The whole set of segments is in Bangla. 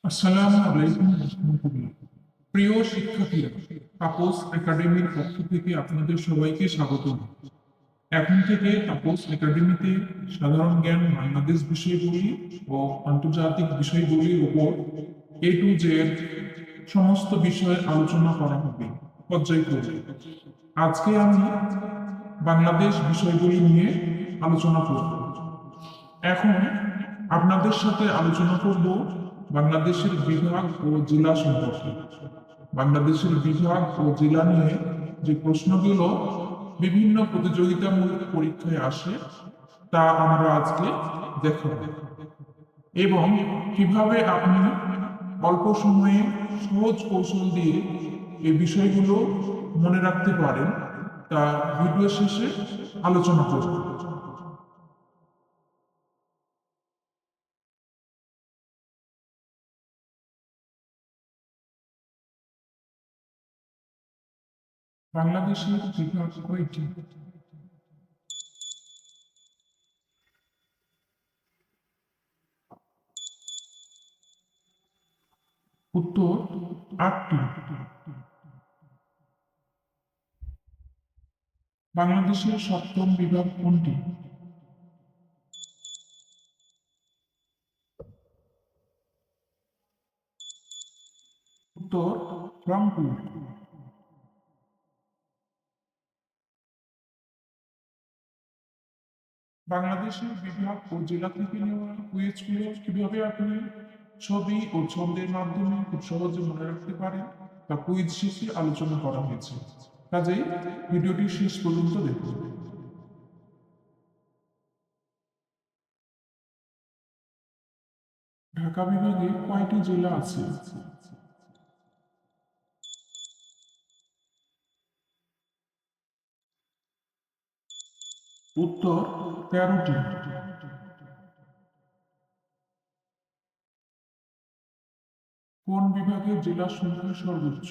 আসসালামু আলাইকুম রাহমাতুল্লাহ। প্রিয় শিক্ষার্থীরা, তাপস একাডেমির পক্ষ থেকে আপনাদের সবাইকে স্বাগতম। এখন থেকে তাপস একাডেমিতে সাধারণ জ্ঞান, বাংলাদেশ বিষয়গুলি ও আন্তর্জাতিক বিষয়গুলির উপর A to Z সমস্ত বিষয়ে আলোচনা করা হবে পর্যায়ক্রমে। আজকে আমি বাংলাদেশ বিষয়গুলি নিয়ে আলোচনা করব। এখন আপনাদের সাথে আলোচনা করব বাংলাদেশের বিভাগ ও জেলা সম্পর্কে। বাংলাদেশের বিভাগ ও জেলা নিয়ে যে প্রশ্নগুলো বিভিন্ন প্রতিযোগিতামূলক পরীক্ষায় আসে তা আমরা আজকে দেখাবো, এবং কিভাবে আপনি অল্প সময়ে সহজ কৌশল দিয়ে এই বিষয়গুলো মনে রাখতে পারেন তা ভিডিও শেষে আলোচনা করব। বাংলাদেশের বিভাগ কয়টি? উত্তর 8টি। বাংলাদেশের সপ্তম বিভাগ কোনটি? উত্তর রংপুর। বাংলাদেশের বিভাগ ও জেলা থেকে নেওয়া কুইজগুলো কিভাবে আপনি ছবি ও ছন্দের মাধ্যমে খুব সহজে মনে রাখতে পারেন তা কুইজ শেষে আলোচনা করা হয়েছে, কাজেই ভিডিওটি শেষ পর্যন্ত দেখুন। ঢাকা বিভাগে কয়টি জেলা আছে? উত্তর 13টি। কোন বিভাগের জেলা সংখ্যা সর্বোচ্চ?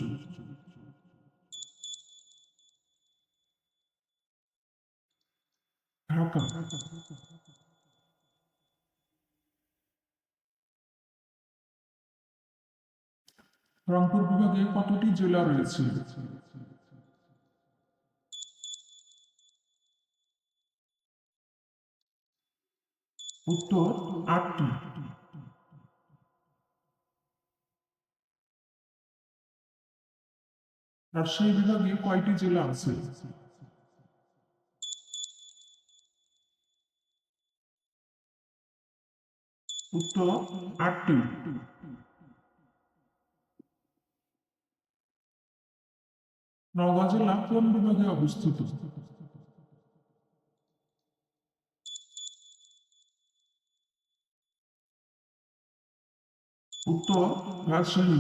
ঢাকা। রংপুর বিভাগে কতটি জেলা রয়েছে? উত্তর 8টি। রাজশাহী বিভাগে কয়টি জেলা আছে? উত্তর 8টি। নওগাঁ জেলা কোন বিভাগে অবস্থিত? উত্তর রাজশাহী।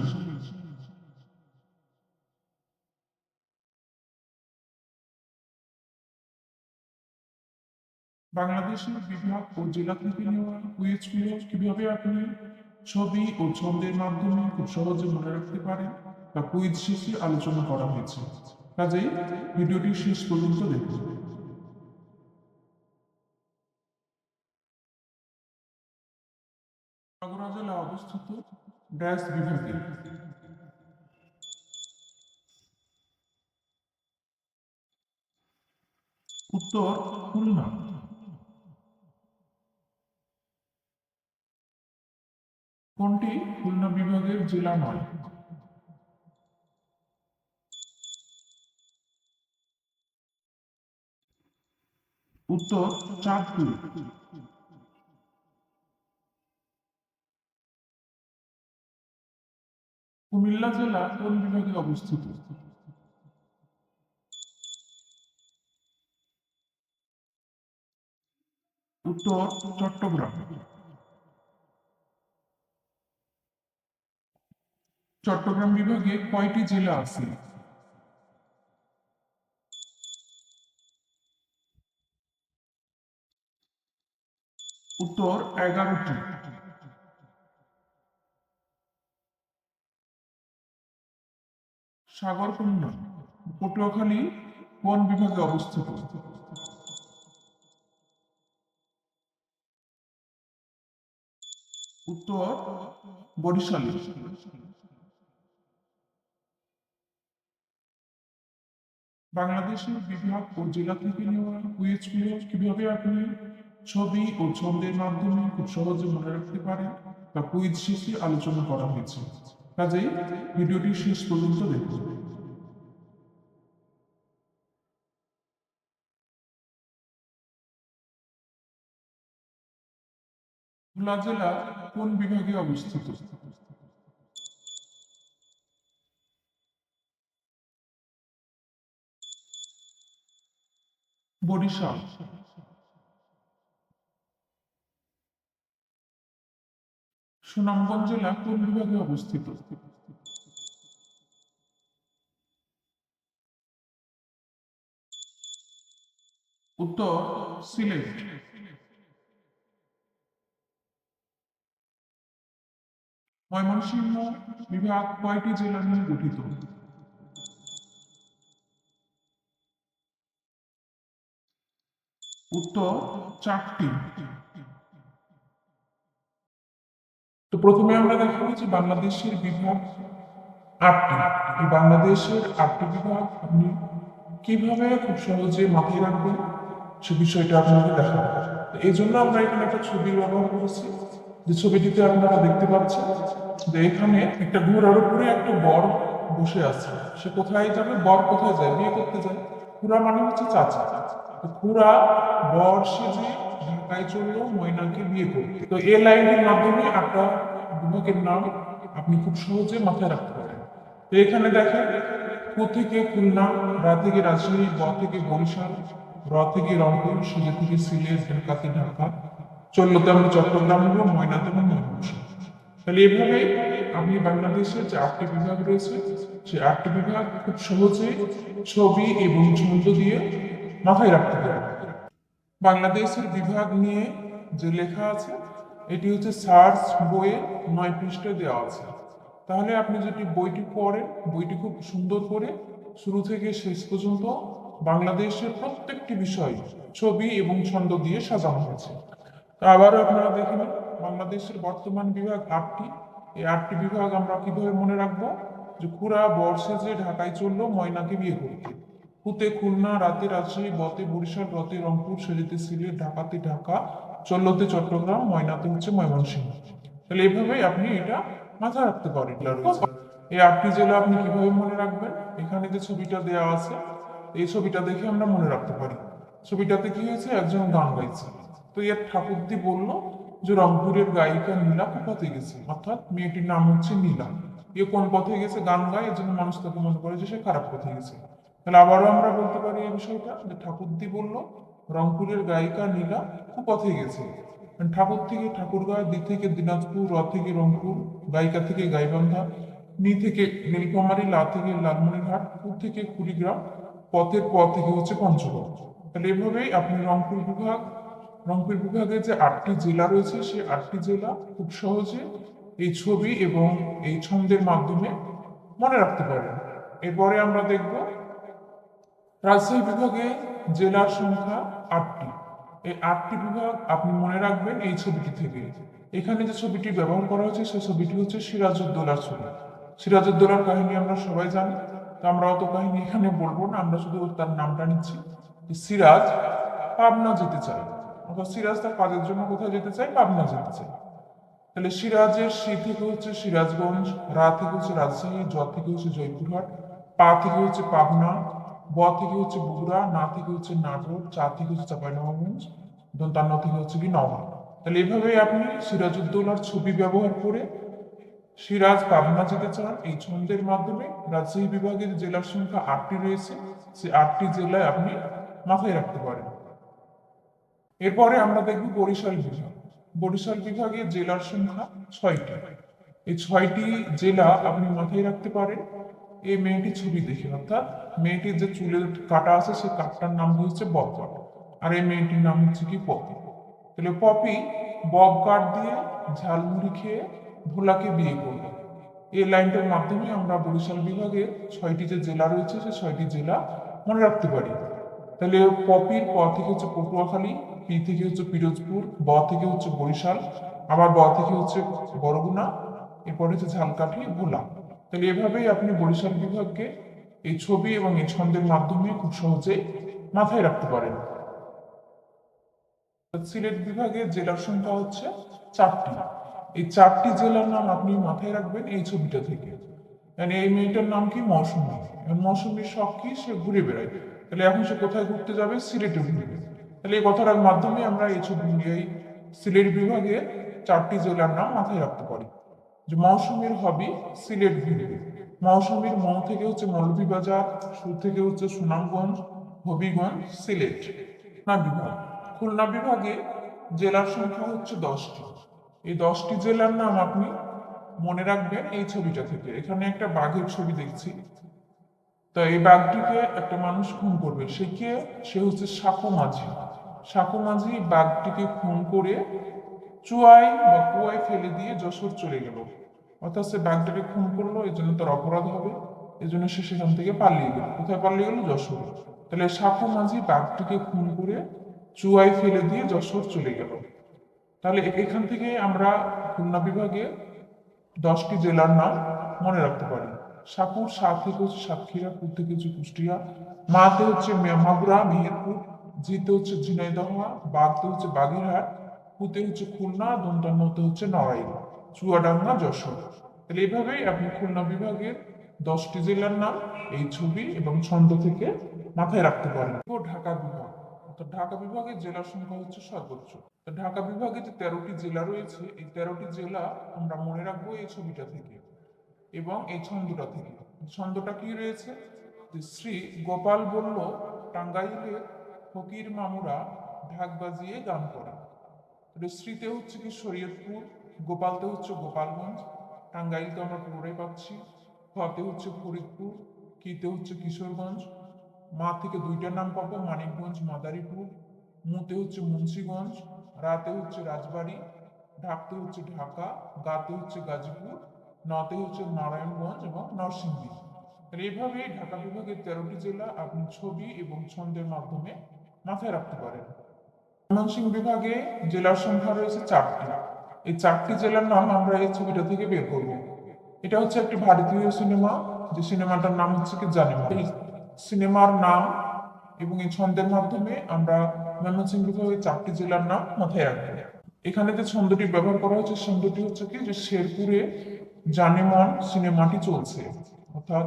বাংলাদেশের বিভাগ ও জেলা থেকে নেওয়া কুইজগুলো কিভাবে আপনি ছবি ও ছন্দের মাধ্যমে খুব সহজে মনে রাখতে পারেন তা কুইজ শেষে আলোচনা করা হয়েছে, কাজেই ভিডিওটি শেষ পর্যন্ত দেখুন। মাগুরা জেলা অবস্থিত ড্যাশ বিভাগে? উত্তর খুলনা। কোনটি খুলনা বিভাগের জেলা নয়? উত্তর চাঁদপুর। কুমিল্লা জেলা কোন বিভাগে অবস্থিত? উত্তর চট্টগ্রাম। চট্টগ্রাম বিভাগে কয়টি জেলা আছে? উত্তর 11টি। সাগরকুন্ডা পটুয়াখালী কোন বিভাগে অবস্থিত? উত্তর বরিশালে। বাংলাদেশের বিভাগ ও জেলা থেকে নেওয়া কুইজগুলো কিভাবে আপনি ছবি ও ছন্দের মাধ্যমে খুব সহজে মনে রাখতে পারেন তা কুইজ শেষে আলোচনা করা হয়েছে। কাজেই ভিডিওটি শেষ পর্যন্ত দেখুন। খুলনা জেলা কোন বিভাগে অবস্থিত? বরিশাল। সুনামগঞ্জ জেলা কোন বিভাগে অবস্থিত? উত্তর সিলেট। ময়মনসিংহ বিভাগ কয়টি জেলা নিয়ে গঠিত? উত্তর চারটি। তো প্রথমে আমরা দেখো যে বাংলাদেশের বিভাগ আটটি। এই বাংলাদেশের আটটি বিভাগ আপনি কিভাবে খুব সহজে মাথায় রাখবেন সে বিষয়টা আপনাকে দেখাবো। তো এই জন্য আমরা এখানে একটা ছবি ব্যবহার করেছি, যে ছবিটিতে আপনারা দেখতে পাচ্ছেন যে এখানে একটা ঘোড়ার উপরে একটা বর বসে আছে। সে কোথায় যাবে? বর কোথায় যায়? বিয়ে করতে যায়। খুড়া মানে হচ্ছে চাচা। তো খুড়া বর সেজে ঢাকায় চললো ময়নাকে বিয়ে করতে। তো এই লাইনটির মাধ্যমে একটা বিভাগের নাম আপনি খুব সহজে মাথায় রাখতে পারেন। তো এখানে দেখেন, কু থেকে খুলনা, রা থেকে রাজশাহী, ব থেকে বরিশাল, র থেকে রংপুর, সিলে থেকে সিলেট, ঢাকাতে ঢাকা, চললোতে আমরা চট্টগ্রাম হলো, ময়নাতে এবং ময়মনসিংহ। তাহলে এভাবে আপনি বাংলাদেশের যে আটটি বিভাগ রয়েছে সেই আটটি বিভাগ খুব সহজে ছবি এবং ছন্দ দিয়ে মাথায় রাখতে পারেন। বাংলাদেশের বিভাগ নিয়ে যে লেখা আছে এটি হচ্ছে সার্চ বইয়ে 9 পৃষ্ঠায় দেওয়া আছে। তাহলে আপনি যদি বইটি পড়েন, বইটি খুব সুন্দর করে শুরু থেকে শেষ পর্যন্ত বাংলাদেশের প্রত্যেকটি বিষয় ছবি এবং ছন্দ দিয়ে সাজানো হয়েছে। তো আবারও আপনারা দেখে নিন, বাংলাদেশের বর্তমান বিভাগ আটটি। এই আটটি বিভাগ আমরা কিভাবে মনে রাখবো? যে খুড়া বর সেজে ঢাকায় চললো ময়নাকে বিয়ে করতে। কুতে খুলনা, রাতে রাজশাহী, বতে বরিশাল, রতে রংপুর, সেজেতে সিলেট, ঢাকাতে ঢাকা, চললোতে চট্টগ্রাম, ময়নাতে হচ্ছে ময়মনসিংহ। তাহলে এইভাবেই আপনি এটা মাথায় রাখতে পারেন। এই আটটি জেলা আপনি কিভাবে মনে রাখবেন? এখানে যে ছবিটা দেওয়া আছে এই ছবিটা দেখে আমরা মনে রাখতে পারি। ছবিটাতে কি হয়েছে? একজন গান গাইছে। তো এর ঠাকুরদি বলল যে রংপুরের গায়িকা নীলা পথে গেছে, অর্থাৎ মেয়েটির নাম হচ্ছে নীলা। এ কোন পথে গেছে গান গায়, এর জন্য মানুষ তাকে মনে করে যে সে খারাপ পথে গেছে। তাহলে আবারও আমরা বলতে পারি এই বিষয়টা, যে ঠাকুরদি বলল রংপুরের গায়িকা নীলা কুপথে গেছে। ঠাকুর থেকে ঠাকুরগাঁও, দি থেকে দিনাজপুর, র থেকে রংপুর, গায়িকা থেকে গাইবান্ধা, নি থেকে নীলফামারী, লা থেকে লালমনিরহাট, কু থেকে কুড়িগ্রাম, পথের প থেকে হচ্ছে পঞ্চগড়। তাহলে এভাবেই আপনি রংপুর বিভাগে যে আটটি জেলা রয়েছে সেই আটটি জেলা খুব সহজে এই ছবি এবং এই ছন্দের মাধ্যমে মনে রাখতে পারেন। এরপরে আমরা দেখব রাজশাহী বিভাগে জেলার সংখ্যা আটটি। এই আটটি বিভাগ আপনি মনে রাখবেন এই ছবিটি থেকে। এখানে যে ছবিটি ব্যবহার করা হয়েছে সেই ছবিটি হচ্ছে সিরাজউদ্দৌলার ছবি। সিরাজউদ্দৌলার কাহিনী আমরা সবাই জানি, তো আমরা অত কাহিনী এখানে বলবো না, আমরা শুধু তার নামটা নিচ্ছি। সিরাজ পাবনা যেতে চায়, অর্থাৎ সিরাজ তার কাজের জন্য কোথায় যেতে চায়? পাবনা যেতে চায়। তাহলে সিরাজের সি থেকে হচ্ছে সিরাজগঞ্জ, রা থেকে হচ্ছে রাজশাহী, জ থেকে হচ্ছে জয়পুরহাট, পা থেকে হচ্ছে পাবনা, ব থেকে হচ্ছে বগুড়া, না থেকে হচ্ছে নাটোর, চা থেকে হচ্ছে চাঁপাইনবাবগঞ্জ, দন্তান্ন থেকে হচ্ছে কি নওগাঁ। তাহলে এভাবেই আপনি সিরাজউদ্দৌলার ছবি ব্যবহার করে সিরাজ পাবনা যেতে চান এই ছন্দের মাধ্যমে রাজশাহী বিভাগের জেলার সংখ্যা আটটি রয়েছে, সেই আটটি জেলায় আপনি মাথায় রাখতে পারেন। এরপরে আমরা দেখব বরিশাল বিভাগ। বরিশাল বিভাগে জেলার সংখ্যা 6টি। এই 6টি জেলা আপনি মাথায় রাখতে পারেন এই মেয়েটির ছবি দেখে, অর্থাৎ মেয়েটির যে চুলের কাটা আছে সেই কাটটার নাম হচ্ছে বব কাট, আর এই মেয়েটির নাম হচ্ছে কি পপি। তাহলে পপি বব কাট দিয়ে ঝালমুড়ি খেয়ে ভোলাকে বিয়ে করলো। এই লাইনটার মাধ্যমে আমরা বরিশাল বিভাগের 6টি যে জেলা রয়েছে সেই 6টি জেলা মনে রাখতে পারি। তাহলে পপির প থেকে হচ্ছে পটুয়াখালী, পি থেকে হচ্ছে পিরোজপুর, ব থেকে হচ্ছে বরিশাল, আবার ব থেকে হচ্ছে বরগুনা, এরপরে হচ্ছে ঝালকাঠি, ভোলা। তাহলে এভাবেই আপনি বরিশাল বিভাগকে এই ছবি এবং এই ছন্দের মাধ্যমে খুব সহজেই মাথায় রাখতে পারেন। সিলেট বিভাগের জেলার সংখ্যা হচ্ছে 4টি। এই 4টি জেলার নাম আপনি মাথায় রাখবেন এই ছবিটা থেকে। মানে এই মেয়েটার নাম কি? মৌসুমী। মৌসুমীর শখ কি? সে ঘুরে বেড়ায়। তাহলে এখন সে কোথায় ঘুরতে যাবে? সিলেটে ঘুরবে। তাহলে এই কথাটার মাধ্যমে আমরা এই সিলেট বিভাগের 4টি জেলার নাম মাথায় রাখতে পারি। যে মৌসুমীর হবি সিলেট ঘুরবে। মৌসুমীর ম থেকে হচ্ছে মৌলভীবাজার, সু থেকে হচ্ছে সুনামগঞ্জ, হবিগঞ্জ, সিলেট। খুলনা বিভাগ। খুলনা বিভাগে জেলার সংখ্যা হচ্ছে 10টি। এই 10টি জেলার নাম আপনি মনে রাখবেন এই ছবিটা থেকে। এখানে একটা বাঘের ছবি দেখছি। তো এই বাঘটিকে একটা মানুষ খুন করবে। সে হচ্ছে সাঁকো মাঝি। সাঁকো মাঝি বাঘটিকে খুন করে চুয়াই বা কুয়ায় ফেলে দিয়ে যশোর চলে গেল। অর্থাৎ সে বাঘটাকে খুন করলো, এই জন্য তার অপরাধ হবে, এই জন্য সে সেখান থেকে পালিয়ে গেল। কোথায় পালিয়ে গেল? যশোর। তাহলে সাঁকো মাঝি বাঘটিকে খুন করে চুয়ায় ফেলে দিয়ে যশোর চলে গেল। তাহলে এখান থেকে আমরা খুলনা বিভাগে 10টি জেলার নাম মনে রাখতে পারি। সাঁকুর, সা থেকে হচ্ছে সাতক্ষীরা, কুর থেকে হচ্ছে কুষ্টিয়া, মাতে হচ্ছে মাগুরা, মেহেরপুর, জিতে হচ্ছে ঝিনাইদহ, বাগতে হচ্ছে বাগেরহাট, হুতে হচ্ছে খুলনা, দন্তান্নতে হচ্ছে নড়াইল, চুয়াডাঙ্গা, যশোর। তাহলে এইভাবেই আপনি খুলনা বিভাগের 10টি জেলার নাম এই ছবি এবং ছন্দ থেকে মাথায় রাখতে পারেন। ঢাকা বিভাগ। তো ঢাকা বিভাগের জেলার সংখ্যা হচ্ছে সর্বোচ্চ। তো ঢাকা বিভাগে যে 13টি জেলা রয়েছে, এই 13টি জেলা আমরা মনে রাখবো এই ছবিটা থেকে এবং এই ছন্দটা থেকে। ছন্দটা কি রয়েছে? যে শ্রী গোপাল বলল টাঙ্গাইলের ফকির মামুরা ঢাক বাজিয়ে গান করে। শ্রীতে হচ্ছে কি শরীয়তপুর, গোপালতে হচ্ছে গোপালগঞ্জ, টাঙ্গাইল তো আমরা পুরোটাই পাচ্ছি, ফতে হচ্ছে ফরিদপুর, কিতে হচ্ছে কিশোরগঞ্জ, মা থেকে 2টা নাম পাবো, মানিকগঞ্জ, মাদারীপুর, মুতে হচ্ছে মুন্সিগঞ্জ, রাতে হচ্ছে রাজবাড়ী, ঢাকতে হচ্ছে ঢাকা, গাতে হচ্ছে গাজীপুর, নতে হচ্ছে নারায়ণগঞ্জ এবং নরসিংদী। এইভাবে ঢাকা বিভাগের 13টি জেলা আপনি ছবি এবং ছন্দের মাধ্যমে মাথায় রাখতে পারেন। ময়মনসিংহ বিভাগে জেলার সংখ্যা রয়েছে 4টি। এই 4টি জেলার নাম আমরা এই ছবিটা থেকে বের করব। এটা হচ্ছে একটি ভারতীয় সিনেমা, যে সিনেমাটার নাম হচ্ছে কি জানেমান। এই সিনেমার নাম এবং এই ছন্দের মাধ্যমে আমরা ময়মনসিংহ বিভাগের 4টি জেলার নাম মাথায় রাখবো। এখানে যে ছন্দটি ব্যবহার করা হচ্ছে, ছন্দটি হচ্ছে কি যে শেরপুরে জানেমান সিনেমাটি চলছে। অর্থাৎ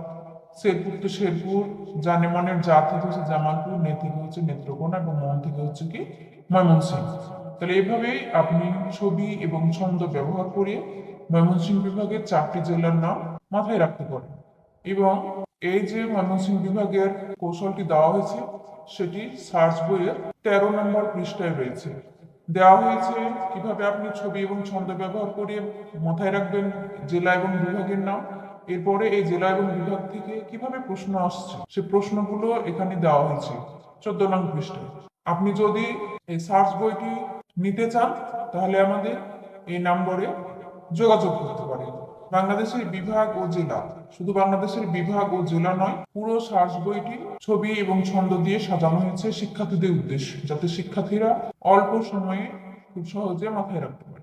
শেরপুর তো শেরপুর, জানেমানের যা থেকে হচ্ছে জামালপুর, নে থেকে হচ্ছে নেত্রকোনা এবং মন থেকে হচ্ছে কি ময়মনসিংহ। তাহলে এইভাবেই আপনি ছবি এবং ছন্দ ব্যবহার করে ময়মনসিংহ বিভাগের 4টি জেলার নাম মাথায় রাখতে পারেন। এবং এই যে ময়মনসিংহ বিভাগের কৌশলটি দেওয়া হয়েছে, সেটি সার্চ বইয়ের 13 নম্বর পৃষ্ঠায় রয়েছে। দেওয়া হয়েছে কিভাবে আপনি ছবি এবং ছন্দ ব্যবহার করে মাথায় রাখবেন জেলা এবং বিভাগের নাম। এরপরে এই জেলা এবং বিভাগ থেকে কিভাবে প্রশ্ন আসছে সে প্রশ্নগুলো এখানে দেওয়া হয়েছে 14 নং পৃষ্ঠায়। আপনি যদি এই সার্চ বইটি নিতে চান তাহলে আমাদের এই নম্বরে যোগাযোগ করতে পারেন। বাংলাদেশের বিভাগ ও জেলা, শুধু বাংলাদেশের বিভাগ ও জেলা নয়, পুরো সার্চ বইটি ছবি এবং ছন্দ দিয়ে সাজানো হয়েছে শিক্ষার্থীদের উদ্দেশ্যে, যাতে শিক্ষার্থীরা অল্প সময়ে খুব সহজে মাথায় রাখতে পারে।